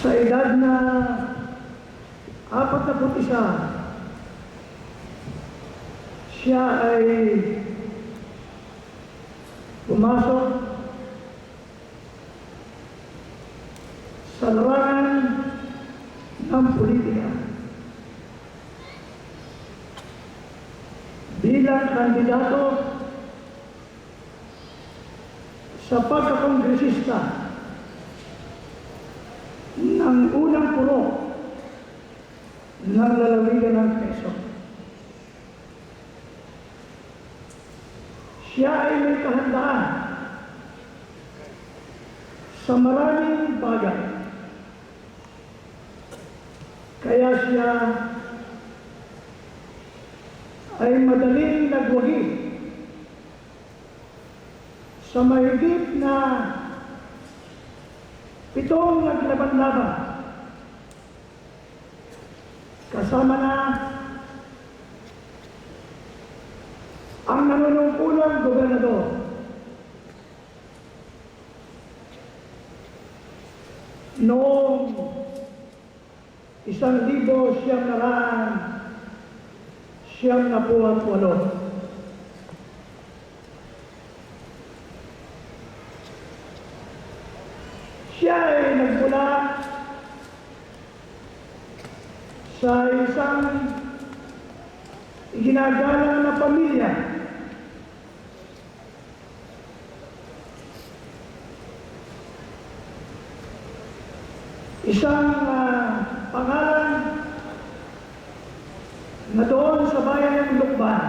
Sa edad na 41, siya ay pumasok sa larangan ng politika bilang kandidato sa pagkakongresista ng unang purok ng lalawigan ng Quezon. Siya ay may kahandaan sa maraming bagay. Kaya siya ay madaling nagwagi sa mahigit na 7 naglaban-laban. Kasama na ang nanunungkulang gobernador. Noong 1998. Siya ay nagmula sa isang ginagalang na pamilya isang pangalan na doon sa bayan ng Lukban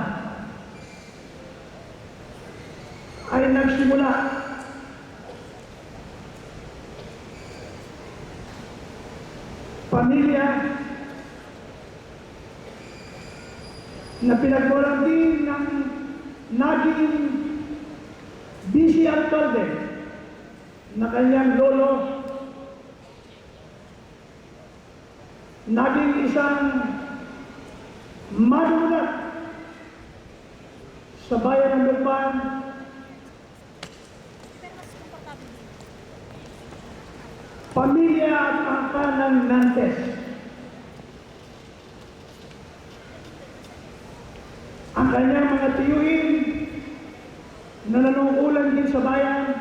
ay nagsimula pamilya na pinagmulan din ng naging vice alcalde na kanyang lolo, naging isang manulat sa bayan ng Lukban, pamilya at angka ng Nantes. Ang kanyang mga tiyuhin na nanungkulan din sa bayan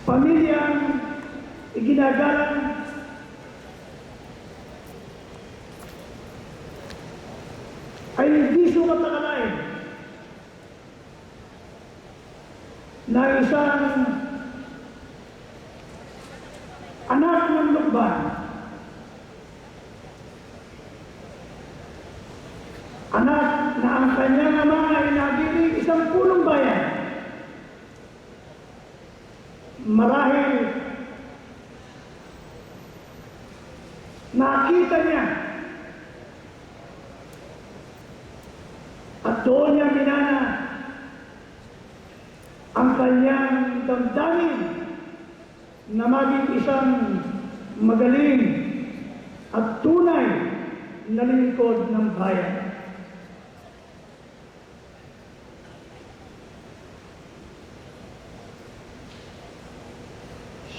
pamilyang iginagalang ay hindi sumatakalain na isang anak ng Lukban, anak na ang kanyang ama ay nagiling isang pulong bayan. Marahil nakita niya at doon niya minana ang kanyang damdamin na maging isang magaling at tunay na lingkod ng bayan.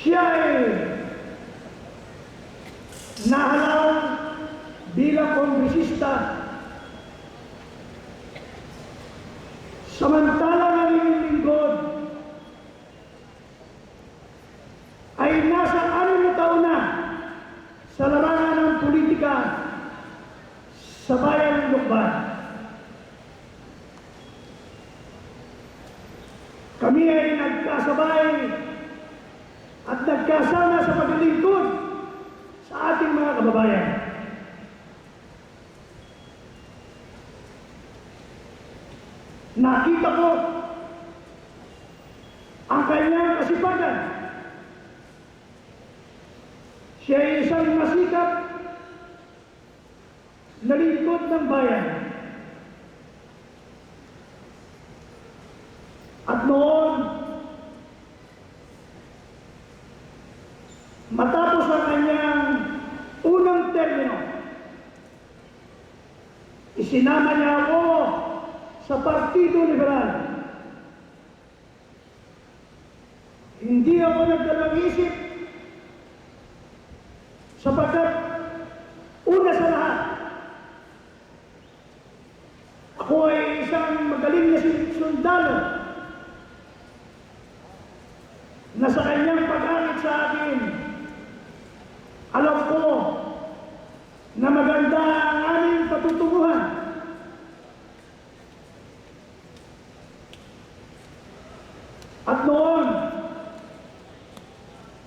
Siya ay nahalaw bilang kongresista samantalang ang inyong lingkod ay nasa 6 na taon na sa larangan ng politika sa bayan ng Lukban. Kami ay nagkasabay at nagkasama sa paglilingkod sa ating mga kababayan. Nakita ko ang kanyang kasipagan. Siya ay isang masikap na lingkod ng bayan. At noon, matapos ang kanyang unang termino, isinama niya ako sa Partido Liberal Hindi ako nagdalawang isip sapagkat una sa lahat, ako ay isang magaling na sundalo na sa kanyang pag-angit sa akin, alam ko na maganda ang aming patutunguhan. At noon,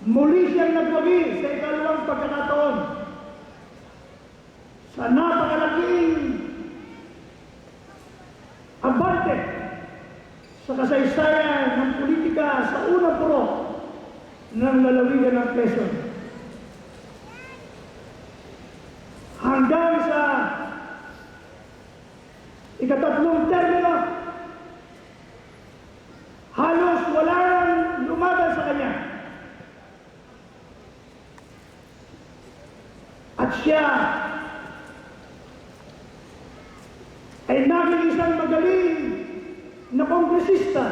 muli siyang nagwagi sa ikalawang pagkakataon sa napakalaking abante sa kasaysayan ng politika sa unang puro ng lalawigan ng Quezon. Hanggang sa ikatatlong termino, halos wala nang lumaban sa kanya. At siya ay naging isang magaling na kongresista.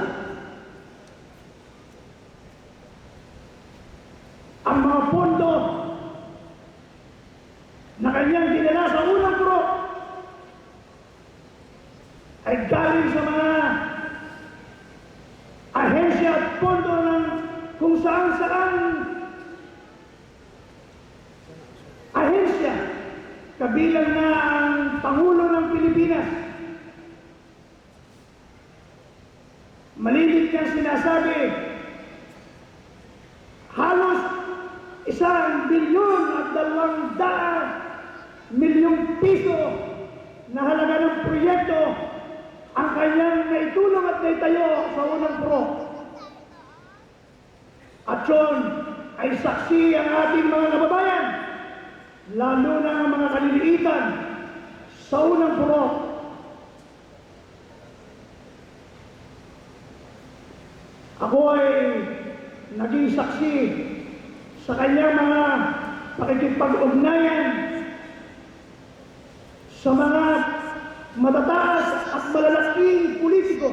Ang mga pondo na kanyang dinala sa unang puro ay galing sa mga ahensya at pondo ng kung saan-saan ahensya, kabilang na ang Pangulo ng Pilipinas. Malilit niyang sinasabi, halos 1 bilyon at 200 milyong piso na halaga ng proyekto ang kanyang naitulong at naitayo sa unang puro. At yun ay saksi ang ating mga kababayan, lalo na ang mga kaliliitan sa unang puro. Ako ay naging saksi sa kanyang mga pakikipag-ugnayan sa mga matataas at malalaking politiko.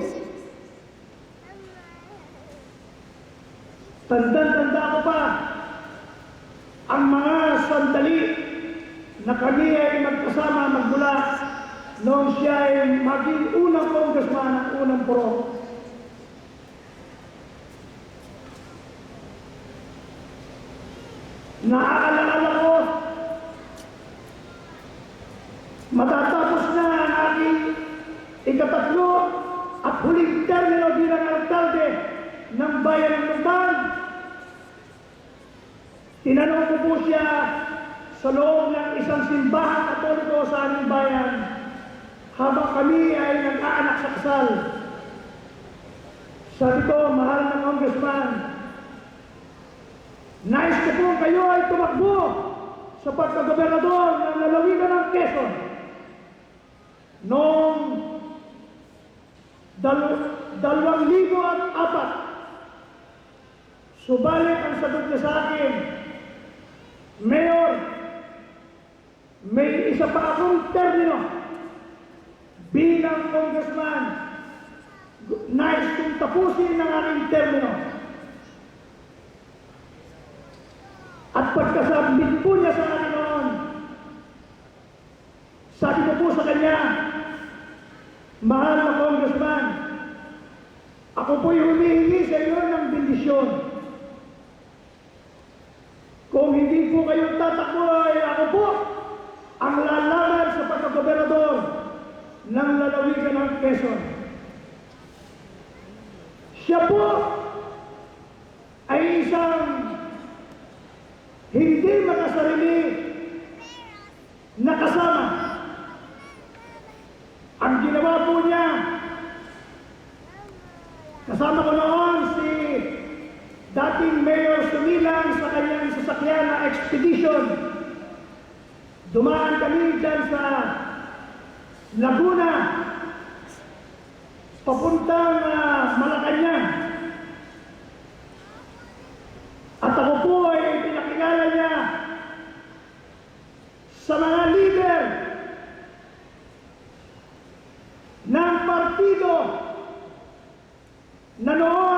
Tanda-tanda ko pa ang mga sandali na kami ay magkasama magmula noong siya ay maging unang congressman ng unang puro. Naaalala ko, matatapos na ang aking ikatatlo at huling termino bilang alkalde ng bayan ng Lubang. Tinanong ko po siya sa loob ng isang simbahan katoliko sa aming bayan habang kami ay nag-aanak sa kasal. Sabi ko, mahal na congressman, nais ko po kayo ay tumakbo sa pagkagobernador ng lalawigan ng Quezon noong 2004. Subalit ang sagot niya sa akin, Mayor, may isa pa akong termino bilang congressman. Nais kong tapusin ang aking termino. At pagkasabit po niya sa akin noon, sabi ko po sa kanya, mahal na congressman, ako po'y humihingi sa iyo ng bendisyon. Kung hindi po kayo tatakbo ay ako po ang lalaban sa pagkagobernador ng lalawigan ng Quezon. Siya po ay isang hindi makasarili na kasama. Ang ginawa po niya, kasama ko noon si dating Mayor Sumilang sa kanyang sasakyan na expedition. Dumaan kami dyan sa Laguna, papuntang Malacanang. At ako po ay pinakilala niya sa mga leader ng partido na noon